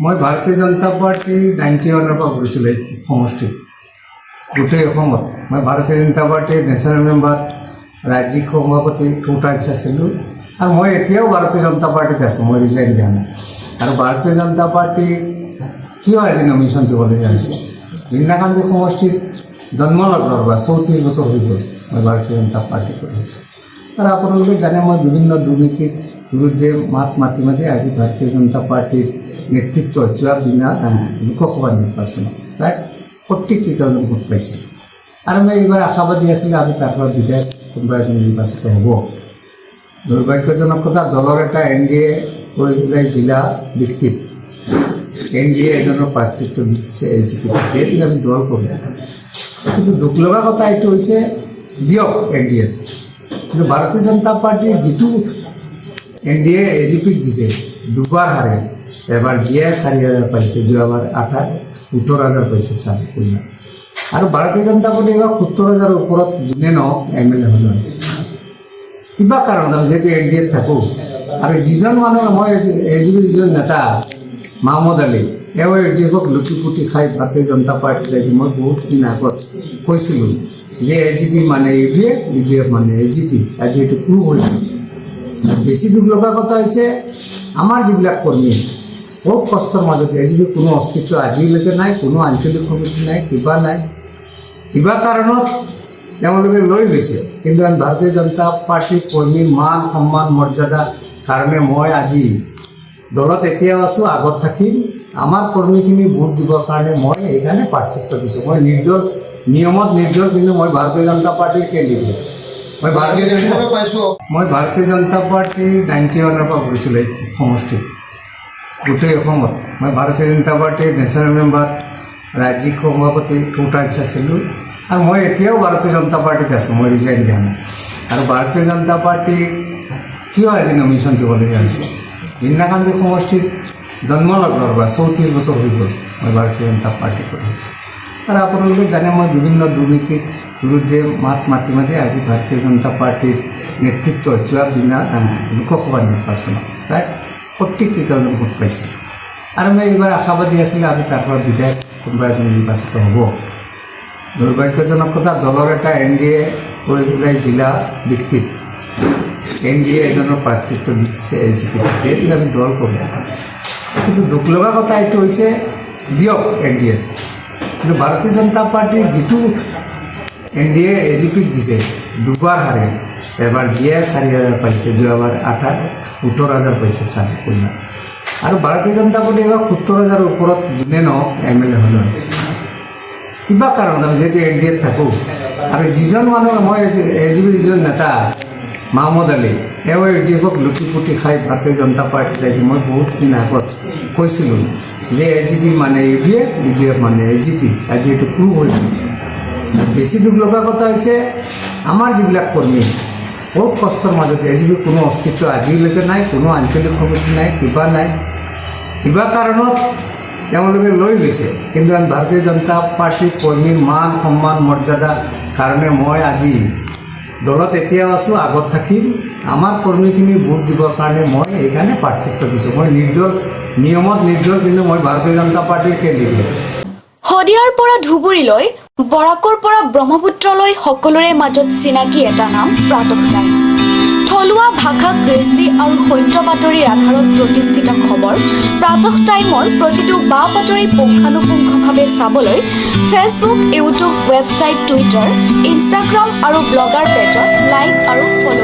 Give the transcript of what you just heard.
মই ভাৰতীয় জনতা পাৰ্টি 91 পৰা কৰিছিলোঁ এই সমষ্টিত গোটেই অসমত মই ভাৰতীয় জনতা পাৰ্টিৰ নেশ্যনেল মেম্বাৰ ৰাজ্যিক সভাপতি 2 টাইমছ আছিলোঁ আৰু মই এতিয়াও ভাৰতীয় জনতা পাৰ্টিত আছোঁ মই ৰিজাইন দিয়া নাই আৰু ভাৰতীয় জনতা পাৰ্টি কিয় আজি নমিনেশ্যন দিবলগীয়া হৈছে যিদিনাখন যে সমষ্টিত জন্ম লগৰ বা 34 বছৰ হৈ গ'ল মই ভাৰতীয় জনতা পাৰ্টি কৰি আছোঁ আৰু আপোনালোকে জানে মই বিভিন্ন দুৰ্নীতিৰ বিৰুদ্ধে মাত মাতি আজি ভাৰতীয় জনতা পাৰ্টিৰ নেতৃত্ব যোৱা বিনা লোকসভা নিৰ্বাচনত প্ৰায় 43,000 ভোট পাইছে আৰু মই এইবাৰ আশাবাদী আছিলোঁ আমি তাৰ পৰা বিধায়ক কোনোবা এজন নিৰ্বাচিত হ'ব দুৰ্ভাগ্যজনক কথা দলৰ এটা NDA হৈ পেলাই জিলা ভিত্তিত NDA এজনৰ প্ৰাৰ্থিত্ব দিছে AGP সেইটো আমি দল কৰোঁ কিন্তু দুখ লগা কথা এইটো হৈছে দিয়ক NDA কিন্তু ভাৰতীয় জনতা পাৰ্টিৰ যিটো NDA AGPক দিছে দুবাৰ হাৰে এবাৰ জিয়াই 4,000 পাইছে দুবাৰ 17,000 পাইছে চাৰিকুল্লা আৰু ভাৰতীয় জনতা পাৰ্টি এবাৰ 70,000 ওপৰত যোনে নহওক MLA হ'ল কিবা কাৰণত যেহেতু NDAত থাকোঁ আৰু যিজন মানুহ মই AGPৰ যিজন নেতা মহম্মদ আলী এওঁ AGPক লুটি পুটি খাই ভাৰতীয় জনতা পাৰ্টিত আহিছে মই বহুত দিন আগত কৈছিলোঁ যে AGP মানে UDF মানে AGP আজি এইটো প্ৰুভ হৈছে বেছি দুখ লগা কথা হৈছে আমাৰ যিবিলাক কৰ্মী বহুত কষ্টৰ মাজতে AGP কোনো অস্তিত্ব আজিলৈকে নাই কোনো আঞ্চলিক সমিতি নাই কিবা কাৰণত তেওঁলোকে লৈ লৈছে কিন্তু ভাৰতীয় জনতা পাৰ্টিৰ কৰ্মীৰ মান সন্মান মৰ্যাদা কাৰণে মই আজি দলত এতিয়াও আছোঁ আগত থাকিম আমাৰ কৰ্মীখিনি ভোট দিবৰ কাৰণে মই এইকাৰণে প্ৰাৰ্থিত্ব দিছোঁ মই নিয়মত নিৰ্দল কিন্তু মই ভাৰতীয় জনতা পাৰ্টিৰ কেণ্ডিডেট মই ভাৰতীয় জনতা পাৰ্টি 91 পৰা কৰিছিলোঁ এই সমষ্টিত গোটেই অসমত মই ভাৰতীয় জনতা পাৰ্টিৰ নেশ্যনেল মেম্বাৰ ৰাজ্যিক সভাপতি 2 টাইমছ আছিলোঁ আৰু মই এতিয়াও ভাৰতীয় জনতা পাৰ্টিত আছোঁ মই ৰিজাইন দিয়া নাই আৰু ভাৰতীয় জনতা পাৰ্টি কিয় আজি নমিনেশ্যন দিবলগীয়া হৈছে যিদিনাখন যে সমষ্টিত জন্ম লগৰ বা 34 বছৰ হৈ গ'ল মই ভাৰতীয় জনতা পাৰ্টি কৰি আছোঁ আৰু আপোনালোকে জানে মই বিভিন্ন দুৰ্নীতিৰ বিৰুদ্ধে মাত মাতি আজি ভাৰতীয় জনতা পাৰ্টিৰ নেতৃত্ব যোৱা বিনা লোকসভা নিৰ্বাচনত প্ৰায় 43,000 ভোট পাইছে আৰু মই এইবাৰ আশাবাদী আছিলোঁ আমি তাৰ পৰা বিধায়ক কোনোবা এজন নিৰ্বাচিত হ'ব দুৰ্ভাগ্যজনক কথা দলৰ এটা NDA হৈ পেলাই জিলা ভিত্তিত NDA এজনৰ প্ৰাৰ্থিত্ব দিছে AGP সেইটো আমি দল কৰোঁ কিন্তু দুখ লগা কথা এইটো হৈছে দিয়ক NDA কিন্তু ভাৰতীয় জনতা পাৰ্টিৰ যিটো NDA AGPক দিছে দুবাৰ হাৰে এবাৰ জিয়াই 4,000 পাইছে দুবাৰ 17,000 পাইছে চাৰিকুল্লা আৰু ভাৰতীয় জনতা পাৰ্টি এবাৰ 70,000 ওপৰত যোনে নহওক MLA হ'ল কিবা কাৰণত যেহেতু NDAত থাকোঁ আৰু যিজন মানুহ মই AGPৰ যিজন নেতা মহম্মদ আলী এওঁ AGPক লুটি পুটি খাই ভাৰতীয় জনতা পাৰ্টিত আহিছে মই বহুত দিন আগত কৈছিলোঁ যে AGP মানে UDF মানে AGP আজি এইটো প্ৰুভ হৈছে বেছি দুখ লগা কথা হৈছে আমাৰ যিবিলাক কৰ্মী বহুত কষ্টৰ মাজতে AGP কোনো অস্তিত্ব আজিলৈকে নাই কোনো আঞ্চলিক সমিতি নাই কিবা কাৰণত তেওঁলোকে লৈ লৈছে কিন্তু ভাৰতীয় জনতা পাৰ্টিৰ কৰ্মীৰ মান সন্মান মৰ্যাদা কাৰণে মই আজি দলত এতিয়াও আছোঁ আগত থাকিম আমাৰ কৰ্মীখিনি ভোট দিবৰ কাৰণে মই এইকাৰণে প্ৰাৰ্থিত্ব দিছোঁ মই নিয়মত নিৰ্দল কিন্তু মই ভাৰতীয় জনতা পাৰ্টিৰ কেণ্ডিডেট শদিয়াৰ পৰা ধুবুৰীলৈ বৰাকৰ পৰা ব্ৰহ্মপুত্ৰলৈ সকলোৰে মাজত চিনাকি এটা নাম প্ৰাতঃ টাইম থলুৱা ভাষা কৃষ্টি আৰু সত্য বাতৰিৰ আধাৰত প্ৰতিষ্ঠিত খবৰ প্ৰাতঃ টাইমৰ প্ৰতিটো বা বাতৰি পুংখানুপুংখভাৱে চাবলৈ Facebook YouTube website Twitter Instagram আৰু ব্লগাৰ পেজত লাইক আৰু ফ'ল'